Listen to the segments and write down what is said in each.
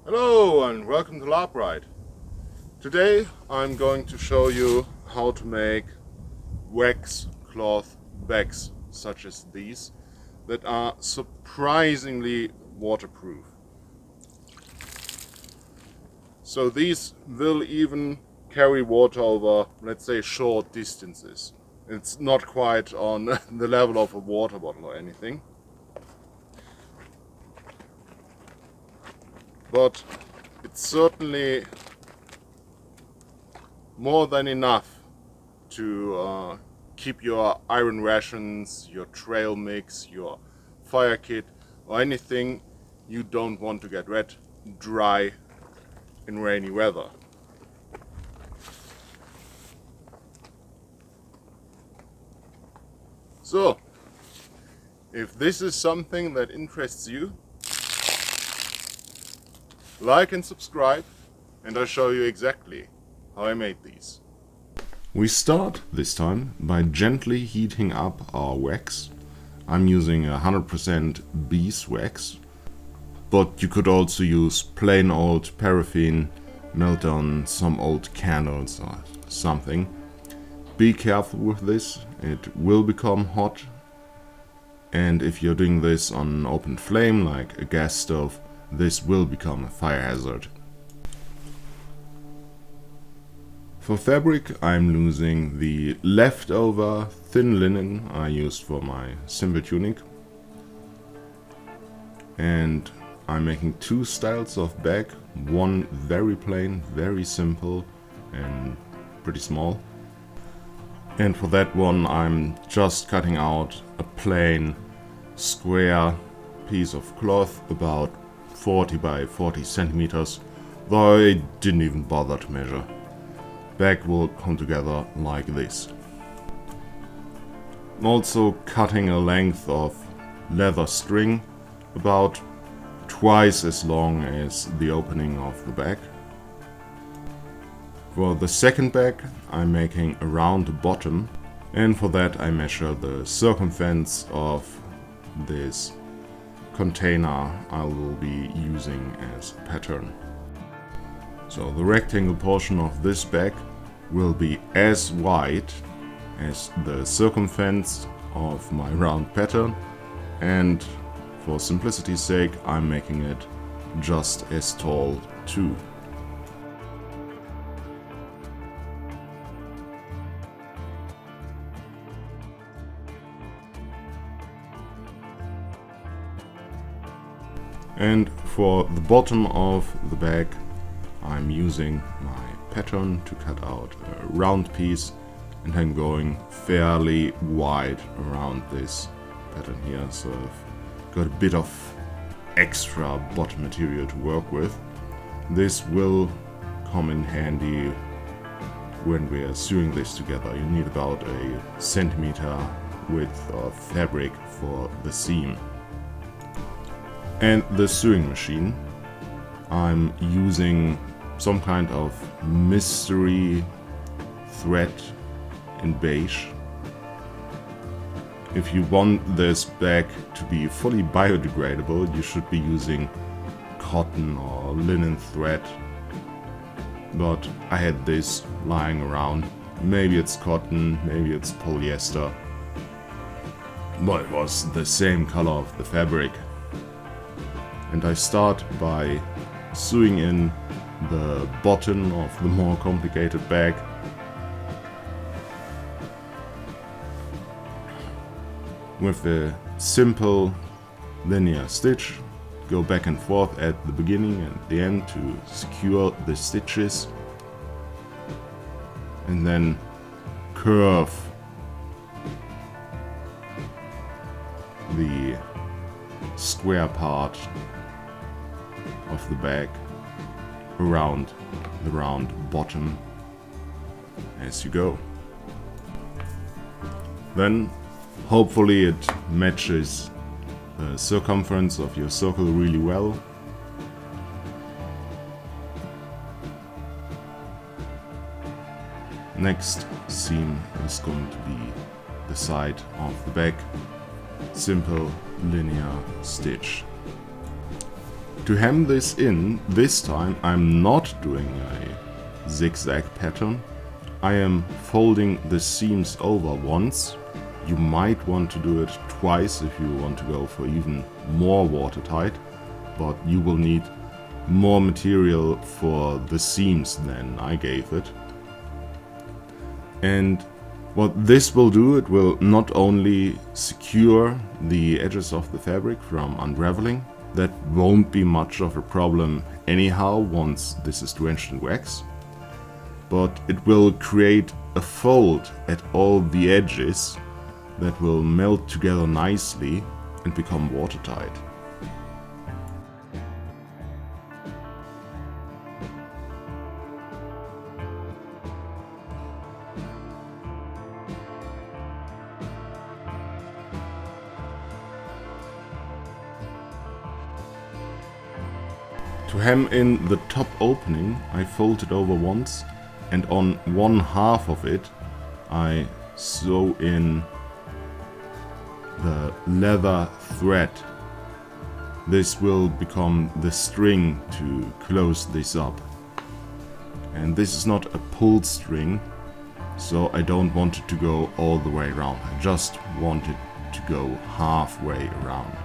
Hello and welcome to LabRide. Today I'm going to show you how to make wax cloth bags such as these that are surprisingly waterproof. So these will even carry water over, let's say, short distances. It's not quite on the level of a water bottle or anything, but it's certainly more than enough to keep your iron rations, your trail mix, your fire kit, or anything you don't want to get wet, dry in rainy weather. So, if this is something that interests you, like and subscribe, and I'll show you exactly how I made these. We start this time by gently heating up our wax. I'm using 100% beeswax, but you could also use plain old paraffin, melt on some old candles or something. Be careful with this, it will become hot, and if you're doing this on an open flame like a gas stove, this will become a fire hazard. For fabric I'm using the leftover thin linen I used for my simple tunic, and I'm making two styles of bag, one very plain, very simple and pretty small, and for that one I'm just cutting out a plain square piece of cloth about 40 by 40 centimeters, though I didn't even bother to measure. Bag will come together like this. I'm also cutting a length of leather string about twice as long as the opening of the bag. For the second bag I'm making a round bottom, and for that I measure the circumference of this container I will be using as a pattern. So the rectangle portion of this bag will be as wide as the circumference of my round pattern, and for simplicity's sake I'm making it just as tall too. And for the bottom of the bag I'm using my pattern to cut out a round piece, and I'm going fairly wide around this pattern here, so I've got a bit of extra bottom material to work with. This will come in handy when we're sewing this together. You need about a centimeter width of fabric for the seam. And the sewing machine, I'm using some kind of mystery thread in beige. If you want this bag to be fully biodegradable, you should be using cotton or linen thread, but I had this lying around. Maybe it's cotton, maybe it's polyester, but it was the same color of the fabric. And I start by sewing in the bottom of the more complicated bag. With a simple linear stitch, go back and forth at the beginning and the end to secure the stitches, and then curve the square part of the bag around the round bottom as you go. Then hopefully it matches the circumference of your circle really well. Next seam is going to be the side of the bag. Simple linear stitch. To hem this in, this time I'm not doing a zigzag pattern. I am folding the seams over once. You might want to do it twice if you want to go for even more watertight, but you will need more material for the seams than I gave it. And what this will do, it will not only secure the edges of the fabric from unraveling, that won't be much of a problem anyhow once this is drenched in wax, but it will create a fold at all the edges that will melt together nicely and become watertight. To hem in the top opening, I fold it over once, and on one half of it I sew in the leather thread. This will become the string to close this up. And this is not a pulled string, so I don't want it to go all the way around. I just want it to go halfway around.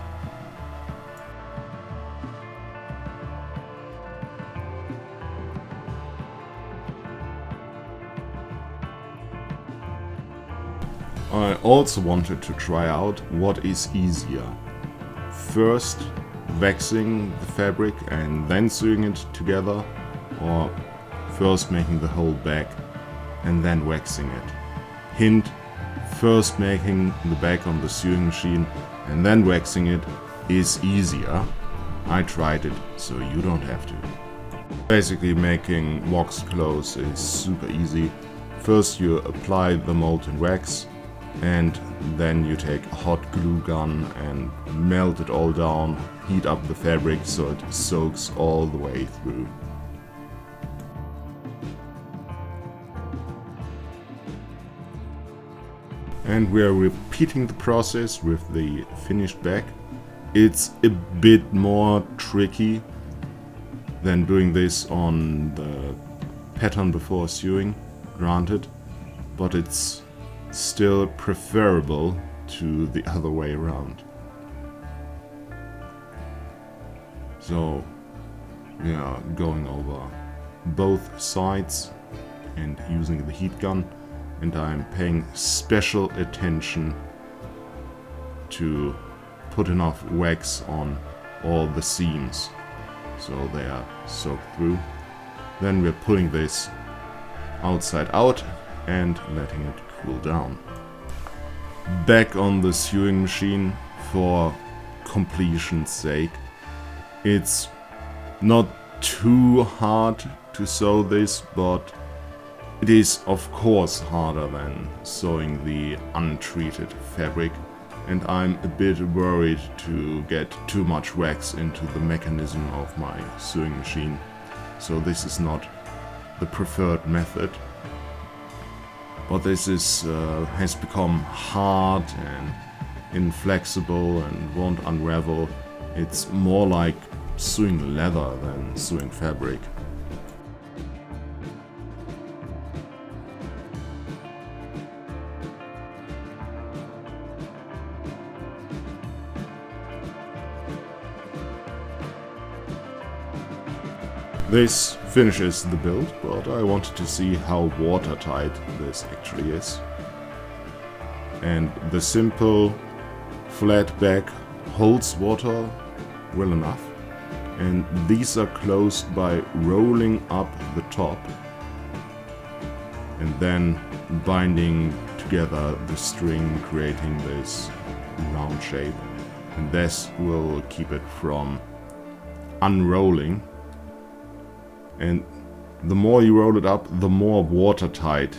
I also wanted to try out what is easier. First waxing the fabric and then sewing it together, or first making the whole back and then waxing it. Hint, first making the back on the sewing machine and then waxing it is easier. I tried it, so you don't have to. Basically, making waxed clothes is super easy. First you apply the molten wax, and then you take a hot glue gun and melt it all down, heat up the fabric so it soaks all the way through. And we are repeating the process with the finished back. It's a bit more tricky than doing this on the pattern before sewing, granted, but it's still preferable to the other way around. So we are going over both sides and using the heat gun, and I'm paying special attention to put enough wax on all the seams so they are soaked through. Then we're pulling this outside out and letting it cool down. Back on the sewing machine for completion's sake. It's not too hard to sew this, but it is of course harder than sewing the untreated fabric, and I'm a bit worried to get too much wax into the mechanism of my sewing machine, so this is not the preferred method. But this is has become hard and inflexible and won't unravel. It's more like sewing leather than sewing fabric. This finishes the build, but I wanted to see how watertight this actually is. And the simple flat back holds water well enough. And these are closed by rolling up the top and then binding together the string, creating this round shape. And this will keep it from unrolling. And the more you roll it up, the more watertight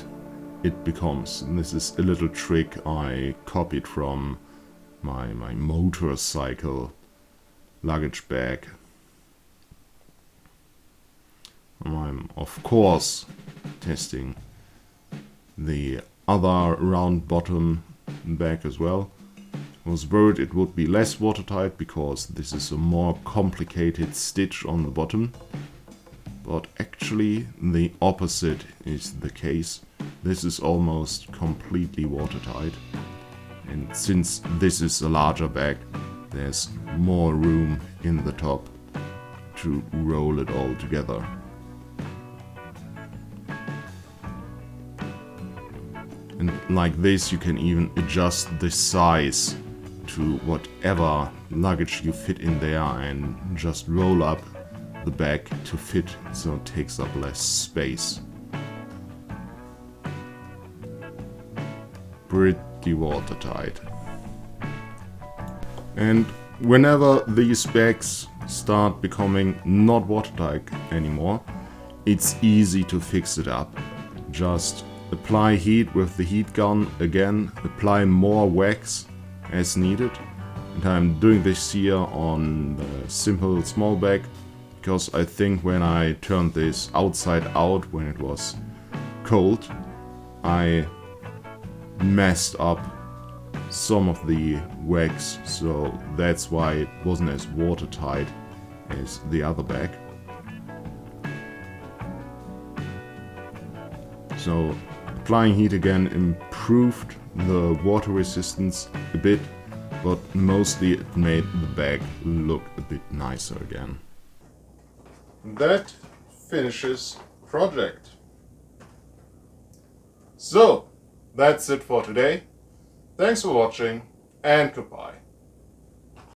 it becomes. And this is a little trick I copied from my motorcycle luggage bag. I'm of course testing the other round bottom bag as well. Was worried it would be less watertight because this is a more complicated stitch on the bottom. But actually the opposite is the case. This is almost completely watertight. And since this is a larger bag, there's more room in the top to roll it all together. And like this you can even adjust the size to whatever luggage you fit in there and just roll up the bag to fit so it takes up less space. Pretty watertight. And whenever these bags start becoming not watertight anymore, it's easy to fix it up. Just apply heat with the heat gun again, apply more wax as needed. And I'm doing this here on the simple small bag because I think when I turned this outside out when it was cold, I messed up some of the wax, so that's why it wasn't as watertight as the other bag. So applying heat again improved the water resistance a bit, but mostly it made the bag look a bit nicer again. That finishes the project. So that's it for today. Thanks for watching and goodbye.